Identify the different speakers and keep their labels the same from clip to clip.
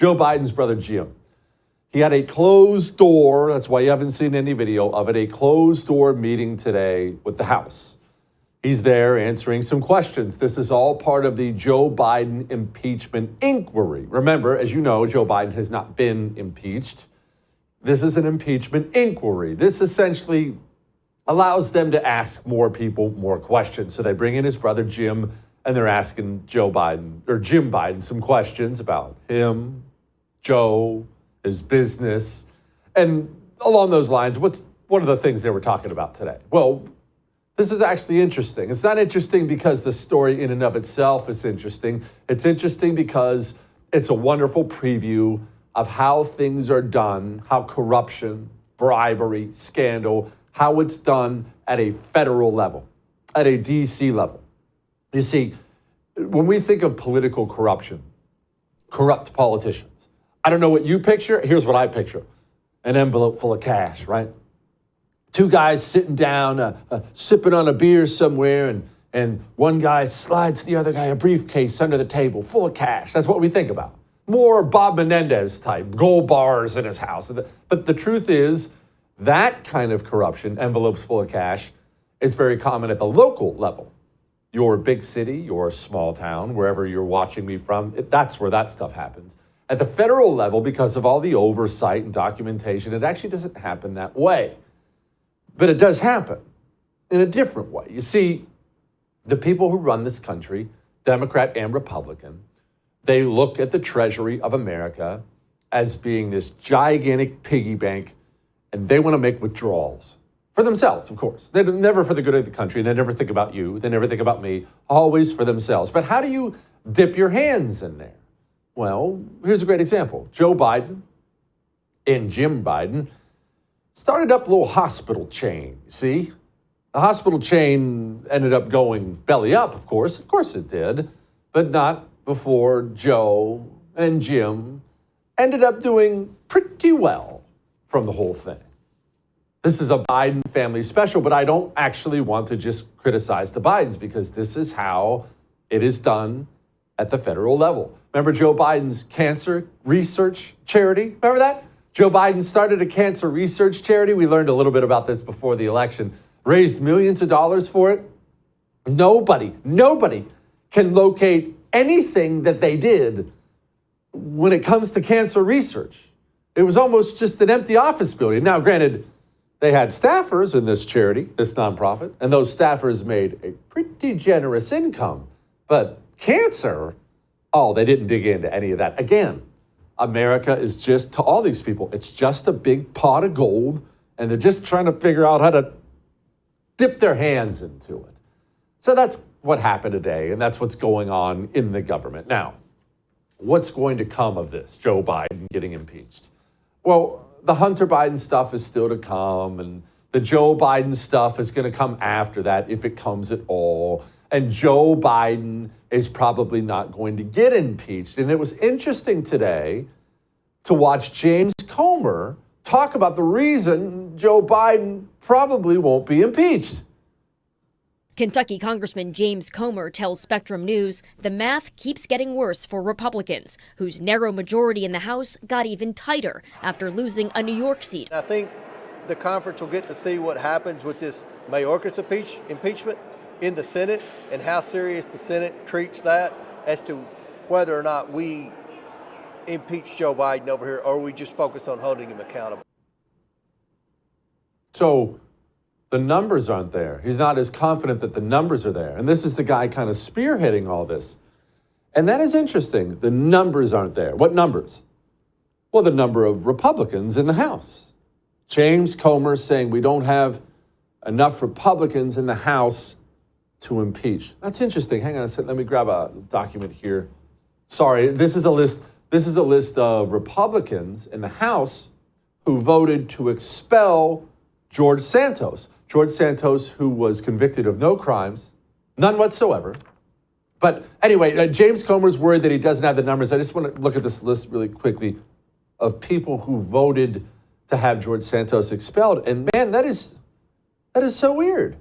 Speaker 1: Joe Biden's brother Jim. He had a closed door, that's why you haven't seen any video of it, a closed door meeting today with the House. He's there answering some questions. This is all part of the Joe Biden impeachment inquiry. Remember, as you know, Joe Biden has not been impeached. This is an impeachment inquiry. This essentially allows them to ask more people more questions. So they bring in his brother Jim, and they're asking Joe Biden, or Jim Biden, some questions about him, Joe, his business. And along those lines, what are the things they were talking about today? Well, this is actually interesting. It's not interesting because the story in and of itself is interesting. It's interesting because it's a wonderful preview of how things are done, how corruption, bribery, scandal, how it's done at a federal level, at a DC level. You see, when we think of political corruption, corrupt politicians, I don't know what you picture. Here's what I picture. An envelope full of cash, right? Two guys sitting down, sipping on a beer somewhere, and one guy slides the other guy a briefcase under the table full of cash. That's what we think about. More Bob Menendez type, gold bars in his house. But the truth is, that kind of corruption, envelopes full of cash, is very common at the local level. Your big city, your small town, wherever you're watching me from, that's where that stuff happens. At the federal level, because of all the oversight and documentation, it actually doesn't happen that way. But it does happen in a different way. You see, the people who run this country, Democrat and Republican, they look at the Treasury of America as being this gigantic piggy bank, and they want to make withdrawals for themselves, of course. They're never for the good of the country. They never think about you. They never think about me, always for themselves. But how do you dip your hands in there? Well, here's a great example. Joe Biden and Jim Biden started up a little hospital chain, you see? The hospital chain ended up going belly up, of course. Of course it did. But not before Joe and Jim ended up doing pretty well from the whole thing. This is a Biden family special, but I don't actually want to just criticize the Bidens because this is how it is done at the federal level. Remember Joe Biden's cancer research charity? Remember that? Joe Biden started a cancer research charity. We learned a little bit about this before the election. Raised millions of dollars for it. Nobody can locate anything that they did when it comes to cancer research. It was almost just an empty office building. Now, granted, they had staffers in this charity, this nonprofit, and those staffers made a pretty generous income. But cancer, they didn't dig into any of that. Again, America is just, to all these people, it's just a big pot of gold, and they're just trying to figure out how to dip their hands into it. So that's what happened today, and that's what's going on in the government. Now, what's going to come of this, Joe Biden getting impeached? Well, the Hunter Biden stuff is still to come, and the Joe Biden stuff is going to come after that, if it comes at all. And Joe Biden is probably not going to get impeached. And it was interesting today to watch James Comer talk about the reason Joe Biden probably won't be impeached.
Speaker 2: Kentucky Congressman James Comer tells Spectrum News the math keeps getting worse for Republicans, whose narrow majority in the House got even tighter after losing a New York seat.
Speaker 3: I think the conference will get to see what happens with this Mayorkas impeachment in the Senate and how serious the Senate treats that as to whether or not we impeach Joe Biden over here or we just focus on holding him accountable.
Speaker 1: So the numbers aren't there. He's not as confident that the numbers are there. And this is the guy kind of spearheading all this. And that is interesting. The numbers aren't there. What numbers? Well, the number of Republicans in the House. James Comer saying we don't have enough Republicans in the House to impeach. That's interesting. Hang on a second. Let me grab a document here. Sorry, this is a list. This is a list of Republicans in the House who voted to expel George Santos. George Santos, who was convicted of no crimes, none whatsoever. But anyway, James Comer's worried that he doesn't have the numbers. I just want to look at this list really quickly of people who voted to have George Santos expelled. And man, that is so weird.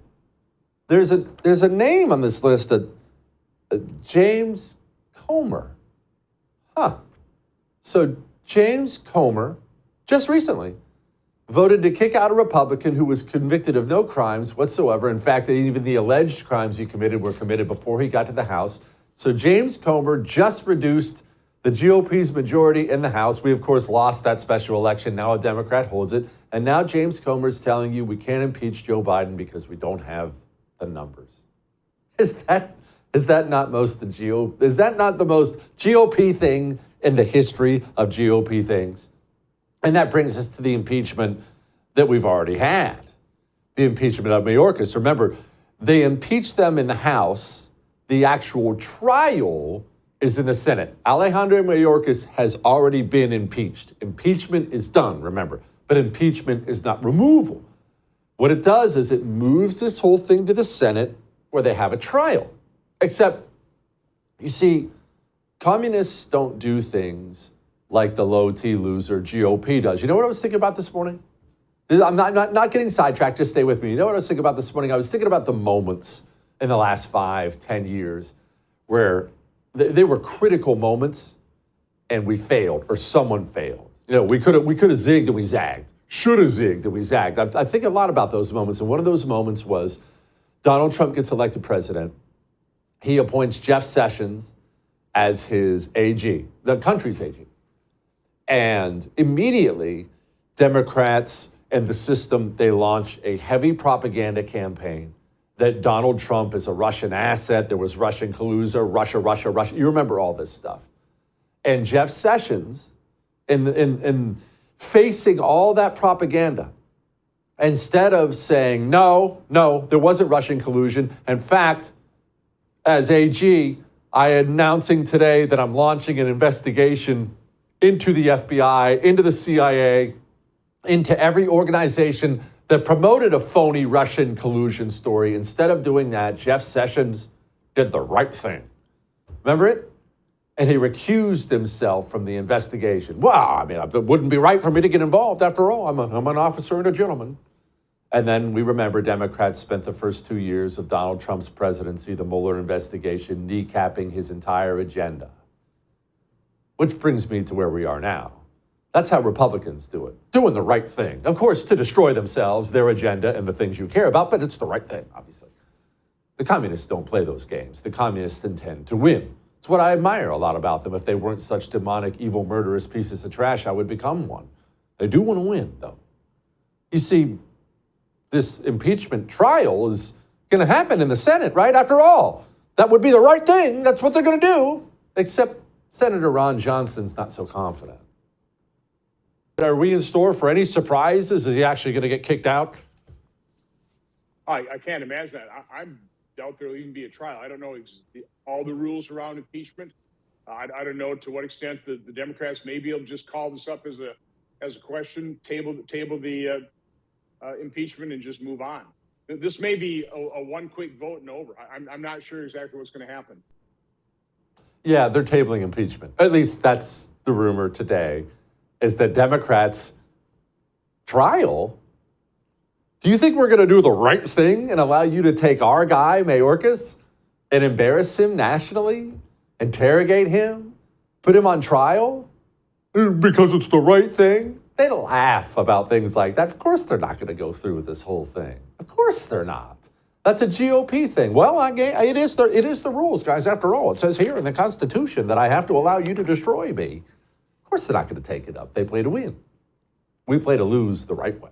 Speaker 1: There's a name on this list that James Comer. Huh. So James Comer, just recently, voted to kick out a Republican who was convicted of no crimes whatsoever. In fact, even the alleged crimes he committed were committed before he got to the House. So James Comer just reduced the GOP's majority in the House. We, of course, lost that special election. Now a Democrat holds it. And now James Comer is telling you we can't impeach Joe Biden because we don't have the numbers. Is that not the most GOP thing in the history of GOP things? And that brings us to the impeachment that we've already had, the impeachment of Mayorkas. Remember, they impeached them in the House. The actual trial is in the Senate. Alejandro Mayorkas has already been impeached. Impeachment is done, remember, but impeachment is not removal. What it does is it moves this whole thing to the Senate where they have a trial. Except, you see, communists don't do things like the low T loser GOP does. You know what I was thinking about this morning? I'm not getting sidetracked, just stay with me. You know what I was thinking about this morning? I was thinking about the moments in the last 5-10 years where they were critical moments and we failed, or someone failed. You know, we could have zigged and we zagged. Should have zigged and we zagged. I think a lot about those moments, and one of those moments was Donald Trump gets elected president. He appoints Jeff Sessions as his AG, the country's AG. And immediately, Democrats and the system, they launch a heavy propaganda campaign that Donald Trump is a Russian asset. There was Russian collusion, Russia. You remember all this stuff. And Jeff Sessions, in facing all that propaganda, instead of saying, no, there wasn't Russian collusion. In fact, as AG, I am announcing today that I'm launching an investigation into the FBI, into the CIA, into every organization that promoted a phony Russian collusion story. Instead of doing that, Jeff Sessions did the right thing. Remember it? And he recused himself from the investigation. Well, I mean, it wouldn't be right for me to get involved. After all, I'm an officer and a gentleman. And then we remember Democrats spent the first 2 years of Donald Trump's presidency, the Mueller investigation, kneecapping his entire agenda. Which brings me to where we are now. That's how Republicans do it, doing the right thing. Of course, to destroy themselves, their agenda, and the things you care about, but it's the right thing, obviously. The communists don't play those games. The communists intend to win. It's what I admire a lot about them. If they weren't such demonic, evil, murderous pieces of trash, I would become one. They do want to win, though. You see, this impeachment trial is going to happen in the Senate, right? After all, that would be the right thing. That's what they're going to do. Except Senator Ron Johnson's not so confident. Are we in store for any surprises? Is he actually going to get kicked out?
Speaker 4: I can't imagine that. I doubt there'll even be a trial. I don't know all the rules around impeachment. I don't know to what extent the Democrats may be able to just call this up as a question, table the impeachment, and just move on. This may be a one quick vote and over. I'm not sure exactly what's going to happen.
Speaker 1: Yeah, they're tabling impeachment. At least that's the rumor today, is that Democrats' trial. Do you think we're going to do the right thing and allow you to take our guy, Mayorkas, and embarrass him nationally, interrogate him, put him on trial? Because it's the right thing? They laugh about things like that. Of course they're not going to go through with this whole thing. Of course they're not. That's a GOP thing. Well, it is the rules, guys. After all, it says here in the Constitution that I have to allow you to destroy me. Of course they're not going to take it up. They play to win. We play to lose the right way.